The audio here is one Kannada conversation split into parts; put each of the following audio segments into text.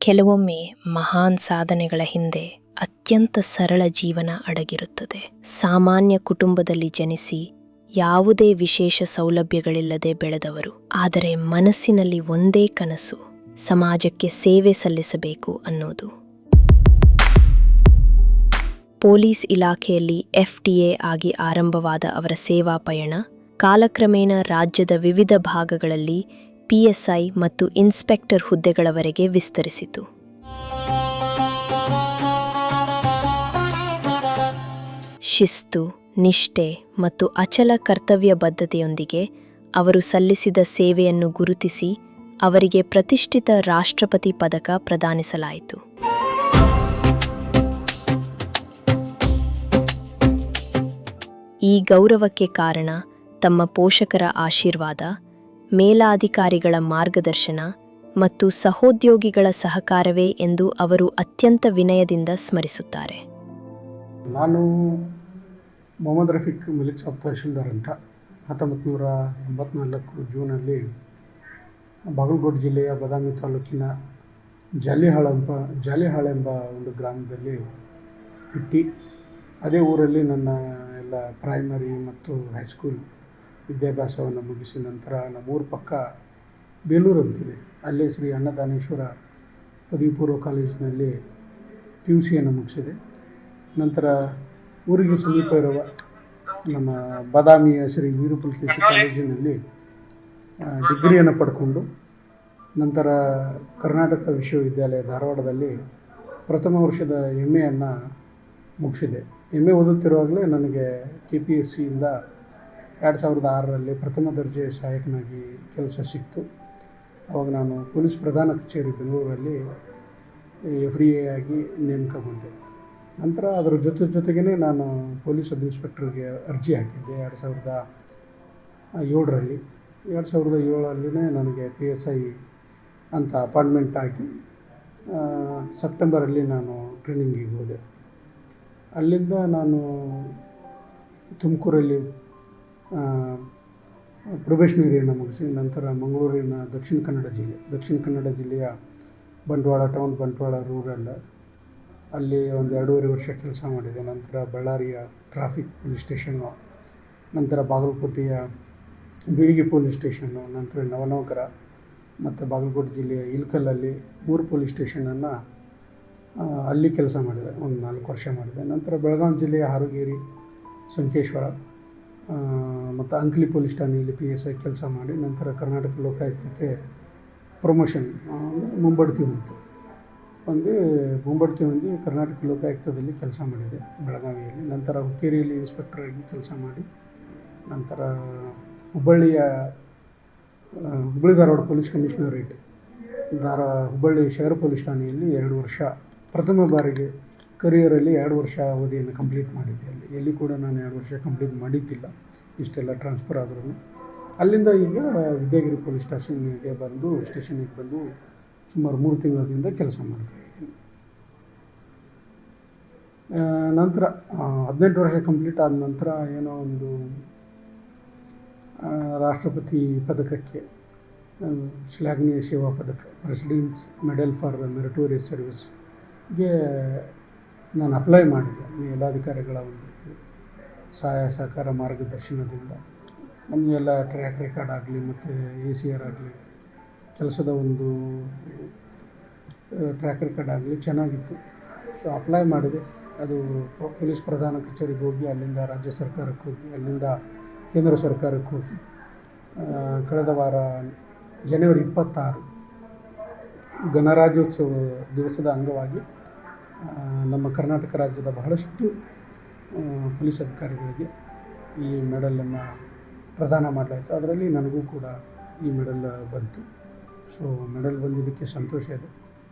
ಕೆಲವೊಮ್ಮೆ ಮಹಾನ್ ಸಾಧನೆಗಳ ಹಿಂದೆ ಅತ್ಯಂತ ಸರಳ ಜೀವನ ಅಡಗಿರುತ್ತದೆ. ಸಾಮಾನ್ಯ ಕುಟುಂಬದಲ್ಲಿ ಜನಿಸಿ ಯಾವುದೇ ವಿಶೇಷ ಸೌಲಭ್ಯಗಳಿಲ್ಲದೆ ಬೆಳೆದವರು, ಆದರೆ ಮನಸ್ಸಿನಲ್ಲಿ ಒಂದೇ ಕನಸು, ಸಮಾಜಕ್ಕೆ ಸೇವೆ ಸಲ್ಲಿಸಬೇಕು ಅನ್ನೋದು. ಪೊಲೀಸ್ ಇಲಾಖೆಯಲ್ಲಿ FTA ಆಗಿ ಆರಂಭವಾದ ಅವರ ಸೇವಾ ಪಯಣ ಕಾಲಕ್ರಮೇಣ ರಾಜ್ಯದ ವಿವಿಧ ಭಾಗಗಳಲ್ಲಿ PSI ಮತ್ತು ಇನ್ಸ್ಪೆಕ್ಟರ್ ಹುದ್ದೆಗಳವರೆಗೆ ವಿಸ್ತರಿಸಿತು. ಶಿಸ್ತು, ನಿಷ್ಠೆ ಮತ್ತು ಅಚಲ ಕರ್ತವ್ಯ ಬದ್ಧತೆಯೊಂದಿಗೆ ಅವರು ಸಲ್ಲಿಸಿದ ಸೇವೆಯನ್ನು ಗುರುತಿಸಿ ಅವರಿಗೆ ಪ್ರತಿಷ್ಠಿತ ರಾಷ್ಟ್ರಪತಿ ಪದಕ ಪ್ರದಾನಿಸಲಾಯಿತು. ಈ ಗೌರವಕ್ಕೆ ಕಾರಣ ತಮ್ಮ ಪೋಷಕರ ಆಶೀರ್ವಾದ, ಮೇಲಾಧಿಕಾರಿಗಳ ಮಾರ್ಗದರ್ಶನ ಮತ್ತು ಸಹೋದ್ಯೋಗಿಗಳ ಸಹಕಾರವೇ ಎಂದು ಅವರು ಅತ್ಯಂತ ವಿನಯದಿಂದ ಸ್ಮರಿಸುತ್ತಾರೆ. ನಾನು ಮೊಹಮ್ಮದ್ ರಫೀಕ್ ಮಲಿಕ್ ಸಾಬ್ ತಹಶೀಲ್ದಾರ್ ಅಂತ 1984 ಜೂನಲ್ಲಿ ಬಾಗಲಕೋಟೆ ಜಿಲ್ಲೆಯ ಬದಾಮಿ ತಾಲೂಕಿನ ಜಾಲಿಹಾಳ ಎಂಬ ಒಂದು ಗ್ರಾಮದಲ್ಲಿ ಹುಟ್ಟಿ, ಅದೇ ಊರಲ್ಲಿ ನನ್ನ ಎಲ್ಲ ಪ್ರೈಮರಿ ಮತ್ತು ಹೈಸ್ಕೂಲ್ ವಿದ್ಯಾಭ್ಯಾಸವನ್ನು ಮುಗಿಸಿ ನಂತರ ನಮ್ಮೂರ ಪಕ್ಕ ಬೇಲೂರು ಅಂತಿದೆ, ಅಲ್ಲಿ ಶ್ರೀ ಅನ್ನದಾನೇಶ್ವರ ಪದವಿ ಪೂರ್ವ ಕಾಲೇಜಿನಲ್ಲಿ PUCಯನ್ನು ಮುಗಿಸಿದೆ. ನಂತರ ಊರಿಗೆ ಸಮೀಪ ಇರುವ ನಮ್ಮ ಬಾದಾಮಿಯ ಶ್ರೀ ವೀರಪುಲಕೇಶಿ ಕಾಲೇಜಿನಲ್ಲಿ ಡಿಗ್ರಿಯನ್ನು ಪಡ್ಕೊಂಡು ನಂತರ ಕರ್ನಾಟಕ ವಿಶ್ವವಿದ್ಯಾಲಯ ಧಾರವಾಡದಲ್ಲಿ ಪ್ರಥಮ ವರ್ಷದ MAಯನ್ನು ಮುಗಿಸಿದೆ. MA ಓದುತ್ತಿರುವಾಗಲೇ ನನಗೆ KPSCಯಿಂದ 2006ರಲ್ಲಿ ಪ್ರಥಮ ದರ್ಜೆ ಸಹಾಯಕನಾಗಿ ಕೆಲಸ ಸಿಕ್ತು. ಆವಾಗ ನಾನು ಪೊಲೀಸ್ ಪ್ರಧಾನ ಕಚೇರಿ ಬೆಂಗಳೂರಲ್ಲಿ FDA ಆಗಿ ನೇಮಕಗೊಂಡೆ. ನಂತರ ಅದರ ಜೊತೆಗೇ ನಾನು ಪೊಲೀಸ್ ಸಬ್ ಇನ್ಸ್ಪೆಕ್ಟರ್ಗೆ ಅರ್ಜಿ ಹಾಕಿದ್ದೆ 2007ರಲ್ಲಿ. 2007ರಲ್ಲಿನೇ ನನಗೆ PSI ಅಂತ ಅಪಾಯಿಂಟ್ಮೆಂಟ್ ಆಗಿ ಸೆಪ್ಟೆಂಬರಲ್ಲಿ ನಾನು ಟ್ರೈನಿಂಗಿಗೆ ಹೋದೆ. ಅಲ್ಲಿಂದ ನಾನು ತುಮಕೂರಲ್ಲಿ ಪ್ರೊಬೇಷನರಿಯನ್ನು ಮುಗಿಸಿ ನಂತರ ಮಂಗಳೂರಿನ ದಕ್ಷಿಣ ಕನ್ನಡ ಜಿಲ್ಲೆಯ ಬಂಟ್ವಾಳ ಟೌನ್, ಬಂಟ್ವಾಳ ರೂರಲ್ ಅಲ್ಲಿ ಒಂದು 2.5 ವರ್ಷ ಕೆಲಸ ಮಾಡಿದೆ. ನಂತರ ಬಳ್ಳಾರಿಯ ಟ್ರಾಫಿಕ್ ಪೊಲೀಸ್ ಸ್ಟೇಷನ್ನು, ನಂತರ ಬಾಗಲಕೋಟೆಯ ಬೀಳಿಗೆ ಪೊಲೀಸ್ ಸ್ಟೇಷನ್ನು, ನಂತರ ನವನಗರ ಮತ್ತು ಬಾಗಲಕೋಟೆ ಜಿಲ್ಲೆಯ ಇಲ್ಕಲ್ಲಲ್ಲಿ 3 ಪೊಲೀಸ್ ಸ್ಟೇಷನನ್ನು ಅಲ್ಲಿ ಕೆಲಸ ಮಾಡಿದೆ, ಒಂದು 4 ವರ್ಷ ಮಾಡಿದೆ. ನಂತರ ಬೆಳಗಾವಿ ಜಿಲ್ಲೆಯ ಹಾರೋಗೇರಿ, ಸಂಕೇಶ್ವರ ಮತ್ತು ಅಂಕಲಿ ಪೊಲೀಸ್ ಠಾಣೆಯಲ್ಲಿ PSI ಕೆಲಸ ಮಾಡಿ ನಂತರ ಕರ್ನಾಟಕ ಲೋಕಾಯುಕ್ತಕ್ಕೆ ಪ್ರಮೋಷನ್ ಮುಂಬಡ್ತಿ ಹೊಂದಿ ಕರ್ನಾಟಕ ಲೋಕಾಯುಕ್ತದಲ್ಲಿ ಕೆಲಸ ಮಾಡಿದೆ ಬೆಳಗಾವಿಯಲ್ಲಿ. ನಂತರ ಹುಕ್ಕೇರಿಯಲ್ಲಿ ಇನ್ಸ್ಪೆಕ್ಟರ್ ಆಗಿ ಕೆಲಸ ಮಾಡಿ ನಂತರ ಹುಬ್ಬಳ್ಳಿ ಧಾರವಾಡ ಪೊಲೀಸ್ ಕಮಿಷನರೇಟ್ ಹುಬ್ಬಳ್ಳಿ ಶಹರ ಪೊಲೀಸ್ ಠಾಣೆಯಲ್ಲಿ 2 ವರ್ಷ ಪ್ರಥಮ ಬಾರಿಗೆ ಕರಿಯರಲ್ಲಿ 2 ವರ್ಷ ಅವಧಿಯನ್ನು ಕಂಪ್ಲೀಟ್ ಮಾಡಿದ್ದೆ. ಎಲ್ಲಿ ಕೂಡ ನಾನು 2 ವರ್ಷ ಕಂಪ್ಲೀಟ್ ಮಾಡಿದ್ದಿಲ್ಲ, ಇಷ್ಟೆಲ್ಲ ಟ್ರಾನ್ಸ್ಫರ್ ಆದ್ರೂ. ಅಲ್ಲಿಂದ ಈಗ ವಿದ್ಯಾಗಿರಿ ಪೊಲೀಸ್ ಸ್ಟೇಷನ್ನಿಗೆ ಬಂದು ಸುಮಾರು 3 ತಿಂಗಳಿಂದ ಕೆಲಸ ಮಾಡ್ತಾಯಿದ್ದೀನಿ. ನಂತರ 18 ವರ್ಷ ಕಂಪ್ಲೀಟ್ ಆದ ನಂತರ ಏನೋ ಒಂದು ರಾಷ್ಟ್ರಪತಿ ಪದಕಕ್ಕೆ ಶ್ಲಾಘನೀಯ ಸೇವಾ ಪದಕ, ಪ್ರೆಸಿಡೆಂಟ್ಸ್ ಮೆಡಲ್ ಫಾರ್ ಮೆರಿಟೋರಿಯಸ್ ಸರ್ವಿಸ್ಗೆ ನಾನು ಅಪ್ಲೈ ಮಾಡಿದೆ. ಮೇಲಾಧಿಕಾರಿಗಳ ಒಂದು ಸಹಾಯ ಸಹಕಾರ ಮಾರ್ಗದರ್ಶನದಿಂದ ನಮಗೆಲ್ಲ ಟ್ರ್ಯಾಕ್ ರೆಕಾರ್ಡ್ ಆಗಲಿ ಮತ್ತು ACR ಆಗಲಿ ಕೆಲಸದ ಒಂದು ಟ್ರ್ಯಾಕ್ ರೆಕಾರ್ಡ್ ಆಗಲಿ ಚೆನ್ನಾಗಿತ್ತು. ಸೊ ಅಪ್ಲೈ ಮಾಡಿದೆ. ಅದು ಪೊಲೀಸ್ ಪ್ರಧಾನ ಕಚೇರಿಗೆ ಹೋಗಿ, ಅಲ್ಲಿಂದ ರಾಜ್ಯ ಸರ್ಕಾರಕ್ಕೆ ಹೋಗಿ, ಅಲ್ಲಿಂದ ಕೇಂದ್ರ ಸರ್ಕಾರಕ್ಕೆ ಹೋಗಿ ಕಳೆದ ವಾರ ಜನವರಿ 26 ಗಣರಾಜ್ಯೋತ್ಸವ ದಿವಸದ ಅಂಗವಾಗಿ ನಮ್ಮ ಕರ್ನಾಟಕ ರಾಜ್ಯದ ಬಹಳಷ್ಟು ಪೊಲೀಸ್ ಅಧಿಕಾರಿಗಳಿಗೆ ಈ ಮೆಡಲನ್ನು ಪ್ರದಾನ ಮಾಡಲಾಯಿತು. ಅದರಲ್ಲಿ ನನಗೂ ಕೂಡ ಈ ಮೆಡಲ್ ಬಂತು. ಸೊ ಮೆಡಲ್ ಬಂದಿದ್ದಕ್ಕೆ ಸಂತೋಷ ಇದೆ.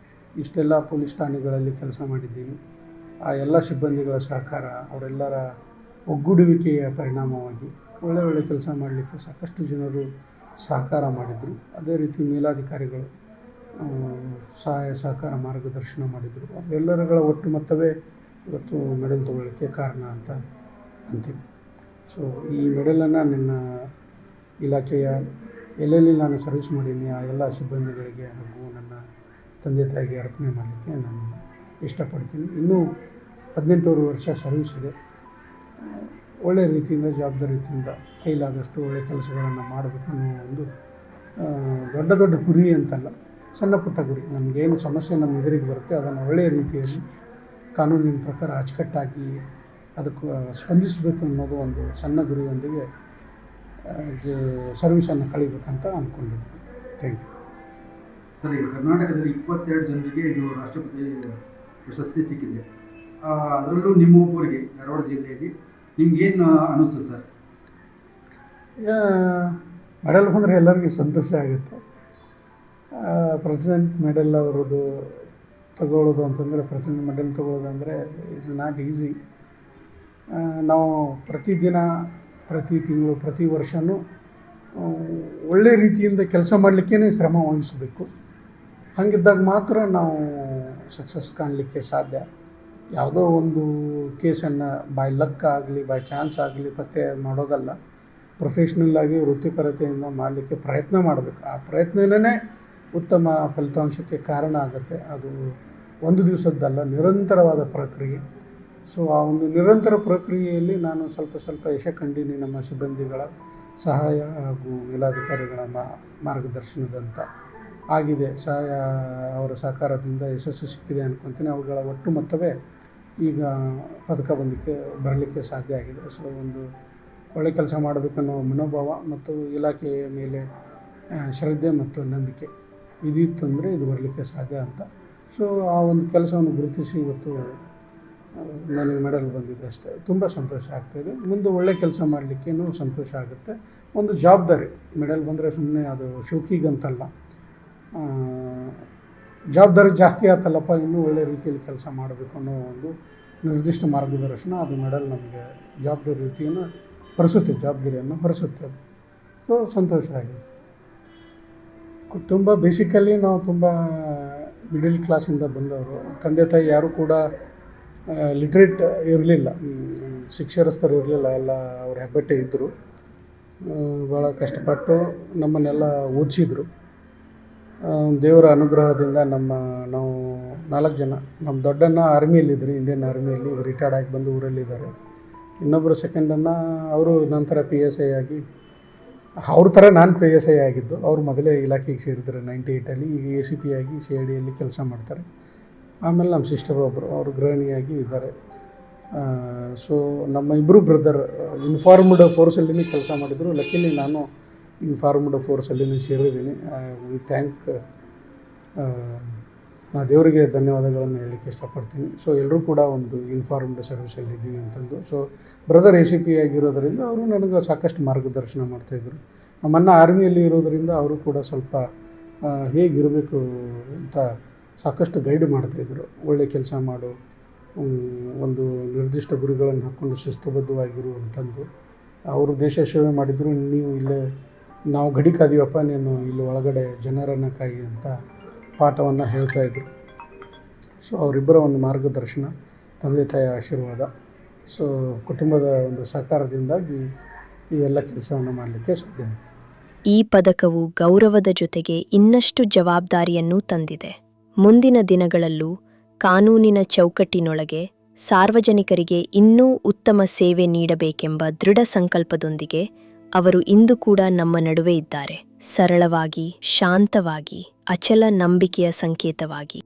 ಇಷ್ಟೆಲ್ಲ ಪೊಲೀಸ್ ಠಾಣೆಗಳಲ್ಲಿ ಕೆಲಸ ಮಾಡಿದ್ದೀನಿ. ಆ ಎಲ್ಲ ಸಿಬ್ಬಂದಿಗಳ ಸಹಕಾರ, ಅವರೆಲ್ಲರ ಒಗ್ಗೂಡುವಿಕೆಯ ಪರಿಣಾಮವಾಗಿ ಒಳ್ಳೆ ಕೆಲಸ ಮಾಡಲಿಕ್ಕೆ ಸಾಕಷ್ಟು ಜನರು ಸಹಕಾರ ಮಾಡಿದರು. ಅದೇ ರೀತಿ ಮೇಲಾಧಿಕಾರಿಗಳು ಸಹಾಯ ಸಹಕಾರ ಮಾರ್ಗದರ್ಶನ ಮಾಡಿದರು. ಅವೆಲ್ಲರಗಳ ಒಟ್ಟು ಮೊತ್ತವೇ ಇವತ್ತು ಮೆಡಲ್ ತೊಗೊಳ್ಳೋಕ್ಕೆ ಕಾರಣ ಅಂತ ಅಂತೀನಿ. ಸೊ ಈ ಮೆಡಲನ್ನು ನನ್ನ ಇಲಾಖೆಯ ಎಲ್ಲೆಲ್ಲಿ ನಾನು ಸರ್ವಿಸ್ ಮಾಡೀನಿ ಆ ಎಲ್ಲ ಸಿಬ್ಬಂದಿಗಳಿಗೆ ಹಾಗೂ ನನ್ನ ತಂದೆ ತಾಯಿಗೆ ಅರ್ಪಣೆ ಮಾಡಲಿಕ್ಕೆ ನಾನು ಇಷ್ಟಪಡ್ತೀನಿ. ಇನ್ನೂ 18 ವರ್ಷ ಸರ್ವಿಸ್ ಇದೆ. ಒಳ್ಳೆಯ ರೀತಿಯಿಂದ ಜವಾಬ್ದಾರಿ ರೀತಿಯಿಂದ ಕೈಲಾದಷ್ಟು ಒಳ್ಳೆಯ ಕೆಲಸಗಳನ್ನು ಮಾಡಬೇಕು ಅನ್ನೋ ಒಂದು ದೊಡ್ಡ ಗುರಿ ಅಂತಲ್ಲ, ಸಣ್ಣ ಪುಟ್ಟ ಗುರಿ. ನಮಗೇನು ಸಮಸ್ಯೆ ನಮ್ಮ ಎದುರಿಗೆ ಬರುತ್ತೆ ಅದನ್ನು ಒಳ್ಳೆಯ ರೀತಿಯಲ್ಲಿ ಕಾನೂನಿನ ಪ್ರಕಾರ ಅಚ್ಚುಕಟ್ಟಾಗಿ ಅದಕ್ಕೆ ಸ್ಪಂದಿಸಬೇಕು ಅನ್ನೋದು ಒಂದು ಸಣ್ಣ ಗುರಿಯೊಂದಿಗೆ ಸರ್ವಿಸನ್ನು ಕಳಿಬೇಕಂತ ಅಂದ್ಕೊಂಡಿದ್ದೀನಿ. Thank you. ಸರ್, ಈಗ ಕರ್ನಾಟಕದಲ್ಲಿ 22 ಜನರಿಗೆ ಇದು ರಾಷ್ಟ್ರಪತಿ ಪ್ರಶಸ್ತಿ ಸಿಕ್ಕಿದೆ. ಅದರಲ್ಲೂ ನಿಮ್ಮ ಒಬ್ಬರಿಗೆ ಧಾರವಾಡ ಜಿಲ್ಲೆಯಲ್ಲಿ ನಿಮ್ಗೇನು ಅನ್ನಿಸ್ತದೆ ಸರ್? ಮೆಡಲ್ ಬಂದರೆ ಎಲ್ಲರಿಗೂ ಸಂತೋಷ ಆಗುತ್ತೆ. ಪ್ರೆಸಿಡೆಂಟ್ ಮೆಡಲ್ ಅವರದ್ದು ತಗೊಳ್ಳೋದು ಅಂತಂದರೆ, ಪ್ರೆಸಿಡೆಂಟ್ ಮೆಡಲ್ ತಗೊಳ್ಳೋದಂದರೆ ಇಟ್ಸ್ ನಾಟ್ ಈಸಿ. ನಾವು ಪ್ರತಿದಿನ, ಪ್ರತಿ ತಿಂಗಳು, ಪ್ರತಿ ವರ್ಷವೂ ಒಳ್ಳೆಯ ರೀತಿಯಿಂದ ಕೆಲಸ ಮಾಡಲಿಕ್ಕೇ ಶ್ರಮ ವಹಿಸಬೇಕು. ಹಾಗಿದ್ದಾಗ ಮಾತ್ರ ನಾವು ಸಕ್ಸಸ್ ಕಾಣಲಿಕ್ಕೆ ಸಾಧ್ಯ. ಯಾವುದೋ ಒಂದು ಕೇಸನ್ನು ಬೈ ಲಕ್ ಆಗಲಿ, ಬೈ ಚಾನ್ಸ್ ಆಗಲಿ ಪತ್ತೆ ಮಾಡೋದಲ್ಲ. ಪ್ರೊಫೆಷ್ನಲ್ಲಾಗಿ ವೃತ್ತಿಪರತೆಯಿಂದ ಮಾಡಲಿಕ್ಕೆ ಪ್ರಯತ್ನ ಮಾಡಬೇಕು. ಆ ಪ್ರಯತ್ನನೇ ಉತ್ತಮ ಫಲಿತಾಂಶಕ್ಕೆ ಕಾರಣ ಆಗುತ್ತೆ. ಅದು ಒಂದು ದಿವಸದ್ದಲ್ಲ, ನಿರಂತರವಾದ ಪ್ರಕ್ರಿಯೆ. ಸೊ ಆ ಒಂದು ನಿರಂತರ ಪ್ರಕ್ರಿಯೆಯಲ್ಲಿ ನಾನು ಸ್ವಲ್ಪ ಯಶ ಕಂಡೀನಿ. ನಮ್ಮ ಸಿಬ್ಬಂದಿಗಳ ಸಹಾಯ ಹಾಗೂ ಮೇಲಾಧಿಕಾರಿಗಳ ಮಾರ್ಗದರ್ಶನದಂತ ಆಗಿದೆ. ಅವರ ಸಹಕಾರದಿಂದ ಯಶಸ್ಸು ಸಿಕ್ಕಿದೆ ಅಂದ್ಕೊತೀನಿ. ಅವುಗಳ ಒಟ್ಟು ಮೊತ್ತವೇ ಈಗ ಪದಕ ಬರಲಿಕ್ಕೆ ಸಾಧ್ಯ ಆಗಿದೆ. ಸೊ ಒಂದು ಒಳ್ಳೆ ಕೆಲಸ ಮಾಡಬೇಕನ್ನೋ ಮನೋಭಾವ ಮತ್ತು ಇಲಾಖೆಯ ಮೇಲೆ ಶ್ರದ್ಧೆ ಮತ್ತು ನಂಬಿಕೆ ಇದಿತ್ತಂದರೆ ಇದು ಬರಲಿಕ್ಕೆ ಸಾಧ್ಯ ಅಂತ. ಸೊ ಆ ಒಂದು ಕೆಲಸವನ್ನು ಗುರುತಿಸಿ ಇವತ್ತು ನನಗೆ ಮೆಡಲ್ ಬಂದಿದೆ ಅಷ್ಟೇ. ತುಂಬ ಸಂತೋಷ ಆಗ್ತಾಯಿದೆ. ಮುಂದೆ ಒಳ್ಳೆ ಕೆಲಸ ಮಾಡಲಿಕ್ಕೇನೂ ಸಂತೋಷ ಆಗುತ್ತೆ. ಒಂದು ಜವಾಬ್ದಾರಿ. ಮೆಡಲ್ ಬಂದರೆ ಸುಮ್ಮನೆ ಅದು ಶೋಕಿಗಂತಲ್ಲ, ಜವಾಬ್ದಾರಿ ಜಾಸ್ತಿ ಆಯ್ತಲ್ಲಪ್ಪ, ಇನ್ನೂ ಒಳ್ಳೆ ರೀತಿಯಲ್ಲಿ ಕೆಲಸ ಮಾಡಬೇಕು ಅನ್ನೋ ಒಂದು ನಿರ್ದಿಷ್ಟ ಮಾರ್ಗದರ್ಶನ ಅದು ಮೆಡಲ್ ನಮಗೆ ಜವಾಬ್ದಾರಿಯನ್ನು ಹೊರಿಸುತ್ತೆ. ಅದು ಸೊ ಸಂತೋಷ ಆಗಿದೆ. ಕುಟುಂಬ ಬೇಸಿಕಲಿ ನಾವು ತುಂಬ ಮಿಡಲ್ ಕ್ಲಾಸಿಂದ ಬಂದವರು. ತಂದೆ ತಾಯಿ ಯಾರೂ ಕೂಡ ಲಿಟ್ರೇಟ್ ಇರಲಿಲ್ಲ, ಶಿಕ್ಷರಸ್ಥರು ಇರಲಿಲ್ಲ. ಎಲ್ಲ ಅವ್ರ ಹೆಬ್ಬಟ್ಟೆ ಇದ್ದರು. ಭಾಳ ಕಷ್ಟಪಟ್ಟು ನಮ್ಮನ್ನೆಲ್ಲ ಓದಿಸಿದ್ರು. ದೇವರ ಅನುಗ್ರಹದಿಂದ ನಾವು 4 ಜನ. ನಮ್ಮ ದೊಡ್ಡಣ್ಣ ಆರ್ಮಿಯಲ್ಲಿದ್ದರು, ಇಂಡಿಯನ್ ಆರ್ಮಿಯಲ್ಲಿ. ಈಗ ರಿಟೈರ್ಡ್ ಆಗಿ ಬಂದು ಊರಲ್ಲಿದ್ದಾರೆ. ಇನ್ನೊಬ್ಬರು ಸೆಕೆಂಡನ್ನ ಅವರು ನಂತರ PSI ಆಗಿ, ಅವ್ರ ಥರ ನಾನು PSI ಆಗಿದ್ದು. ಅವರು ಮೊದಲೇ ಇಲಾಖೆಗೆ ಸೇರಿದ್ರು 98ಅಲ್ಲಿ. ಈಗ ACP ಆಗಿ CIDಯಲ್ಲಿ ಕೆಲಸ ಮಾಡ್ತಾರೆ. ಆಮೇಲೆ ನಮ್ಮ ಸಿಸ್ಟರ್ ಒಬ್ಬರು, ಅವರು ಗೃಹಿಣಿಯಾಗಿ ಇದ್ದಾರೆ. ಸೊ ನಮ್ಮ ಇಬ್ಬರು ಬ್ರದರ್ ಇನ್ಫಾರ್ಮ್ಡ್ ಫೋರ್ಸಲ್ಲಿನೇ ಕೆಲಸ ಮಾಡಿದರು. ಲಕ್ಕಿಲಿ ನಾನು ಇನ್ಫಾರ್ಮ್ಡ್ ಫೋರ್ಸಲ್ಲಿನೇ ಸೇರಿದ್ದೀನಿ. ವಿ ಥ್ಯಾಂಕ್ ನಾ ದೇವರಿಗೆ ಧನ್ಯವಾದಗಳನ್ನು ಹೇಳಲಿಕ್ಕೆ ಇಷ್ಟಪಡ್ತೀನಿ. ಸೊ ಎಲ್ಲರೂ ಕೂಡ ಒಂದು ಇನ್ಫಾರ್ಮ್ಡ್ ಸರ್ವಿಸಲ್ಲಿ ಇದ್ದೀವಿ ಅಂತಂದು. ಸೊ ಬ್ರದರ್ ACP ಆಗಿರೋದರಿಂದ ಅವರು ನನಗೆ ಸಾಕಷ್ಟು ಮಾರ್ಗದರ್ಶನ ಮಾಡ್ತಾಯಿದ್ರು. ನಮ್ಮನ್ನ ಆರ್ಮಿಯಲ್ಲಿ ಇರೋದರಿಂದ ಅವರು ಕೂಡ ಸ್ವಲ್ಪ ಹೇಗಿರಬೇಕು ಅಂತ ಸಾಕಷ್ಟು ಗೈಡ್ ಮಾಡ್ತಾಯಿದ್ರು. ಒಳ್ಳೆ ಕೆಲಸ ಮಾಡು, ಒಂದು ನಿರ್ದಿಷ್ಟ ಗುರಿಗಳನ್ನು ಹಾಕ್ಕೊಂಡು ಶಿಸ್ತುಬದ್ಧವಾಗಿರು ಅಂತಂದು. ಅವರು ದೇಶ ಸೇವೆ ಮಾಡಿದರು. ನೀವು ಇಲ್ಲೇ ನಾವು ಗಡಿ ಕಾದೀವಪ್ಪ, ನೀನು ಇಲ್ಲಿ ಒಳಗಡೆ ಜನರನ್ನು ಕಾಯಿ ಅಂತ ಪಾಠವನ್ನು ಹೇಳ್ತಾಯಿದ್ರು. ಸೊ ಅವರಿಬ್ಬರ ಒಂದು ಮಾರ್ಗದರ್ಶನ, ತಂದೆ ತಾಯಿಯ ಆಶೀರ್ವಾದ, ಸೊ ಕುಟುಂಬದ ಒಂದು ಸಹಕಾರದಿಂದಾಗಿ ಇವೆಲ್ಲ ಕೆಲಸವನ್ನು ಮಾಡಲಿಕ್ಕೆ ಸಾಧ್ಯ ಆಯಿತು. ಈ ಪದಕವು ಗೌರವದ ಜೊತೆಗೆ ಇನ್ನಷ್ಟು ಜವಾಬ್ದಾರಿಯನ್ನೂ ತಂದಿದೆ. ಮುಂದಿನ ದಿನಗಳಲ್ಲೂ ಕಾನೂನಿನ ಚೌಕಟ್ಟಿನೊಳಗೆ ಸಾರ್ವಜನಿಕರಿಗೆ ಇನ್ನೂ ಉತ್ತಮ ಸೇವೆ ನೀಡಬೇಕೆಂಬ ದೃಢ ಸಂಕಲ್ಪದೊಂದಿಗೆ ಅವರು ಇಂದು ಕೂಡ ನಮ್ಮ ನಡುವೆ ಇದ್ದಾರೆ. ಸರಳವಾಗಿ, ಶಾಂತವಾಗಿ, ಅಚಲ ನಂಬಿಕೆಯ ಸಂಕೇತವಾಗಿ.